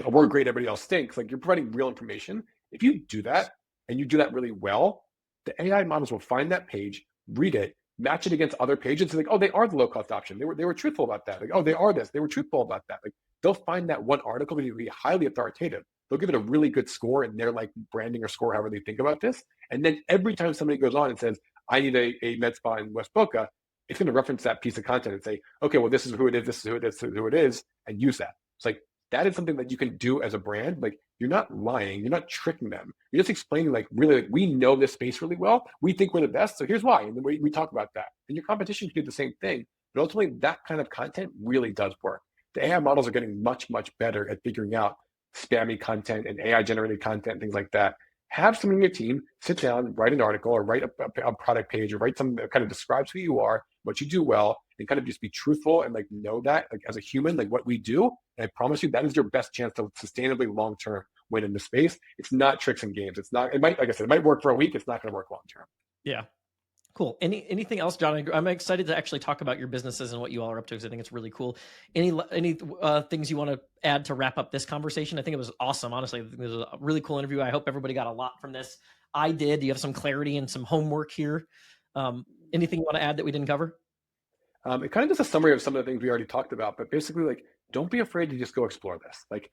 we're great, everybody else stinks. Like you're providing real information. If you do that and you do that really well, the AI models will find that page, read it, match it against other pages, and like, oh, they are the low cost option. They were truthful about that. Like, oh, they are this. They were truthful about that. Like they'll find that one article to be highly authoritative. they'll give it a really good score in their like branding or score, however they think about this. And then every time somebody goes on and says, I need a med spa in West Boca, it's going to reference that piece of content and say, okay, well, this is who it is, this is who it is, this is who it is, and use that. It's like, that is something that you can do as a brand. Like, you're not lying, you're not tricking them. You're just explaining, like, really, like, we know this space really well. We think we're the best, so here's why. And then we talk about that. And your competition can do the same thing. But ultimately, that kind of content really does work. The AI models are getting much, much better at figuring out spammy content and AI generated content, things like that. Have someone in your team sit down, write an article or write a product page or write something that kind of describes who you are, what you do well, and kind of just be truthful and like know that like as a human, like what we do. And I promise you that is your best chance to sustainably long-term win in the space. It's not tricks and games. It's not, it might, like I said, it might work for a week. It's not going to work long-term. Yeah. Cool. Anything else, John? I'm excited to actually talk about your businesses and what you all are up to because I think it's really cool. Any things you want to add to wrap up this conversation? I think it was awesome. Honestly, it was a really cool interview. I hope everybody got a lot from this. I did. You have some clarity and some homework here. Anything you want to add that we didn't cover? It kind of does a summary of some of the things we already talked about, but basically, like, don't be afraid to just go explore this. Like,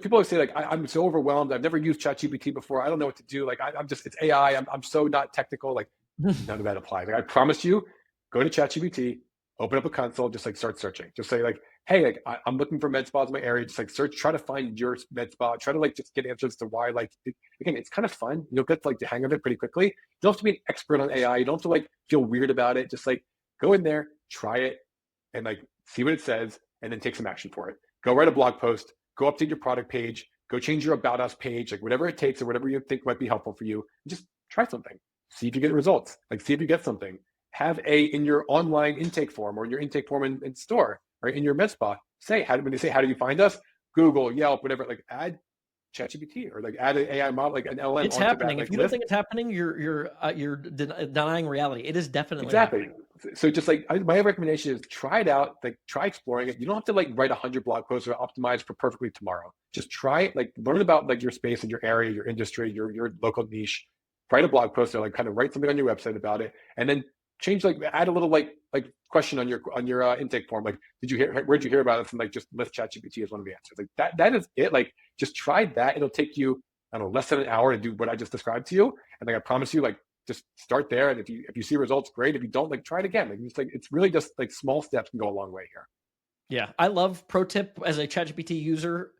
people always say, like, I'm so overwhelmed. I've never used ChatGPT before. I don't know what to do. Like, I'm just, it's AI. I'm so not technical. Like, none of that applies. Like, I promise you, go to ChatGPT, open up a console, just like start searching. Just say like, hey, like I'm looking for med spas in my area. Just like search, try to find your med spa. Try to like just get answers to why. Like, again, it's kind of fun. You'll get like the hang of it pretty quickly. You don't have to be an expert on AI. You don't have to like feel weird about it. Just like go in there, try it, and like see what it says, and then take some action for it. Go write a blog post. Go update your product page. Go change your About Us page. Like whatever it takes or whatever you think might be helpful for you. Just try something. See if you get results. Like see if you get something. Have in your online intake form or your intake form in store or in your med spa. When they say how do you find us? Google, Yelp, whatever. Like add ChatGPT or like add an AI model, like an LM It's onto happening. that. If Like you don't list. think it's happening, you're denying reality. It is definitely Exactly. happening. So just like my recommendation is try it out, like try exploring it. You don't have to like write 100 blog posts or optimize for perfectly tomorrow. Just try it, like learn about like your space and your area, your industry, your local niche. Write a blog post or like kind of write something on your website about it, and then change like add a little like question on your intake form. Like, where'd you hear about it? And like just list ChatGPT as one of the answers. Like that is it. Like just try that. It'll take you, I don't know, less than an hour to do what I just described to you. And like I promise you, like just start there, and if you see results, great. If you don't, like try it again. It's really just like small steps can go a long way here. Yeah, I love pro tip as a ChatGPT user,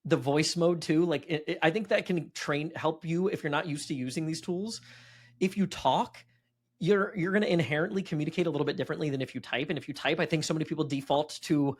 the voice mode too. Like I think that can help you if you're not used to using these tools. If you talk, you're going to inherently communicate a little bit differently than if you type. And if you type, I think so many people default to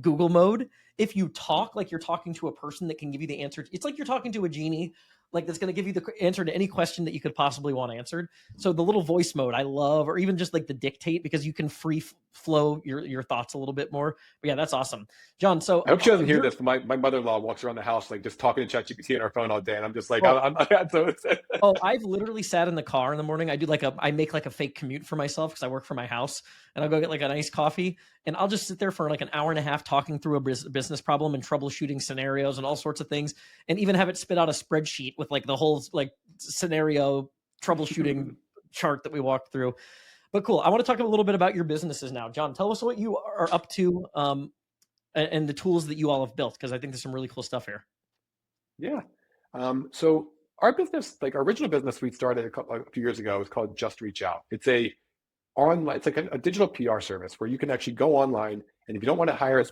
Google mode. If you talk like you're talking to a person that can give you the answer, it's like you're talking to a genie, like that's going to give you the answer to any question that you could possibly want answered. So the little voice mode I love, or even just like the dictate, because you can free flow your thoughts a little bit more. But yeah, that's awesome, John. So I hope she doesn't hear this, but my mother-in-law walks around the house like just talking to ChatGPT on her phone all day, and I'm just like, well, so oh, I've literally sat in the car in the morning. I make like a fake commute for myself because I work from my house, and I'll go get like a nice coffee, and I'll just sit there for like an hour and a half talking through a business problem and troubleshooting scenarios and all sorts of things, and even have it spit out a spreadsheet with like the whole like scenario troubleshooting chart that we walked through. But cool. I want to talk a little bit about your businesses now, John. Tell us what you are up to, and the tools that you all have built, because I think there's some really cool stuff here. Yeah. So our business, like our original business we started a few years ago, was called Just Reach Out. It's like a digital PR service where you can actually go online, and if you don't want to hire an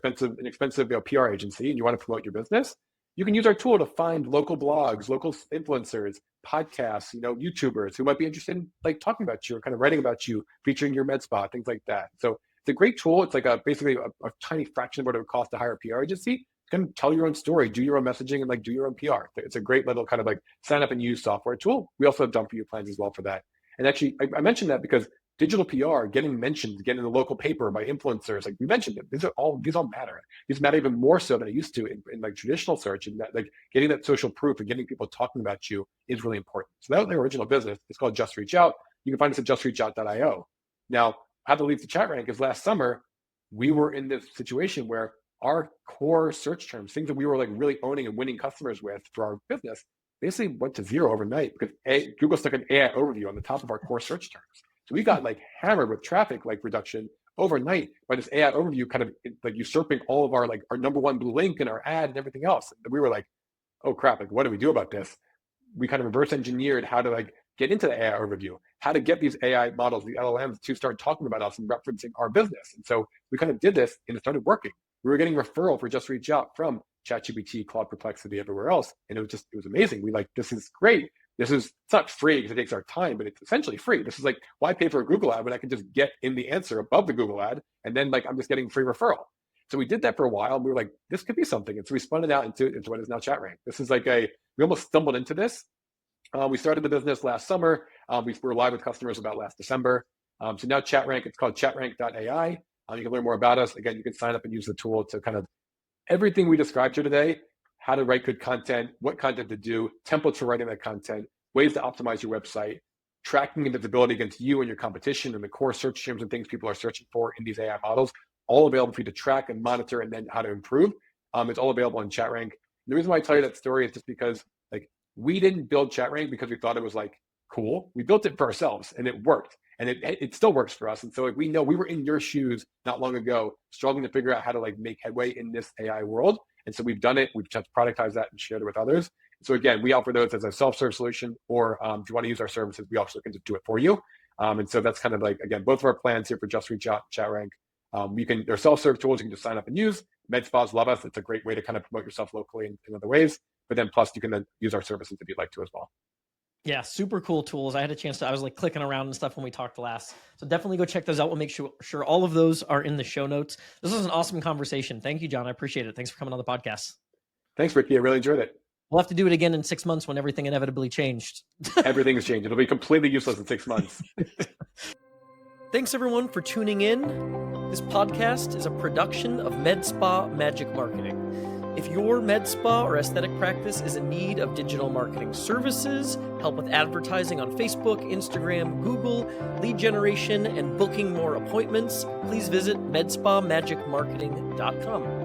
expensive PR agency and you want to promote your business, you can use our tool to find local blogs, local influencers, podcasts, YouTubers who might be interested in like talking about you or kind of writing about you, featuring your med spa, things like that. So it's a great tool. It's like basically a tiny fraction of what it would cost to hire a PR agency. You can tell your own story, do your own messaging, and like do your own PR. It's a great little kind of like sign up and use software tool. We also have done for you plans as well for that. And actually, I mentioned that because digital PR, getting mentioned, getting in the local paper by influencers, like we mentioned it. These all matter. These matter even more so than it used to in like traditional search, and that like getting that social proof and getting people talking about you is really important. So that was the original business. It's called Just Reach Out. You can find us at justreachout.io. Now, how to leave the ChatRank is last summer, we were in this situation where our core search terms, things that we were like really owning and winning customers with for our business, basically went to zero overnight because Google stuck an AI overview on the top of our core search terms. So we got like hammered with traffic like reduction overnight by this AI overview kind of like usurping all of our like our number one blue link and our ad and everything else. And we were like, oh crap, like what do we do about this? We kind of reverse engineered how to like get into the AI overview, how to get these AI models, the LLMs, to start talking about us and referencing our business. And so we kind of did this, and it started working. We were getting referral for Just Reach Out from ChatGPT, Claude Perplexity, everywhere else. And it was amazing. We like, this is great. It's not free because it takes our time, but it's essentially free. This is like, why pay for a Google ad when I can just get in the answer above the Google ad? And then like, I'm just getting free referral. So we did that for a while. And we were like, this could be something. And so we spun it out into what is now ChatRank. This is like we almost stumbled into this. We started the business last summer. We were live with customers about last December. So now ChatRank, it's called ChatRank.ai. You can learn more about us. Again, you can sign up and use the tool to kind of everything we described here today, how to write good content, what content to do, templates for writing that content, ways to optimize your website, tracking and visibility against you and your competition and the core search terms and things people are searching for in these AI models, all available for you to track and monitor and then how to improve. It's all available on ChatRank. The reason why I tell you that story is just because like we didn't build ChatRank because we thought it was like cool. We built it for ourselves and it worked. And it still works for us. And so like, we know we were in your shoes not long ago, struggling to figure out how to like make headway in this AI world. And so we've done it. We've just productized that and shared it with others. So again, we offer those as a self-serve solution, or if you want to use our services, we also can just do it for you. And so that's kind of like, again, both of our plans here for Just Reach Out, ChatRank. They're self-serve tools you can just sign up and use. Med spas love us. It's a great way to kind of promote yourself locally in other ways. But then plus you can then use our services if you'd like to as well. Yeah, super cool tools. I had a chance I was like clicking around and stuff when we talked last. So definitely go check those out. We'll make sure all of those are in the show notes. This was an awesome conversation. Thank you, Jon. I appreciate it. Thanks for coming on the podcast. Thanks, Ricky. I really enjoyed it. We'll have to do it again in 6 months when everything inevitably changed. Everything has changed. It'll be completely useless in 6 months. Thanks everyone for tuning in. This podcast is a production of Med Spa Magic Marketing. If your med spa or aesthetic practice is in need of digital marketing services, help with advertising on Facebook, Instagram, Google, lead generation, and booking more appointments, please visit medspamagicmarketing.com.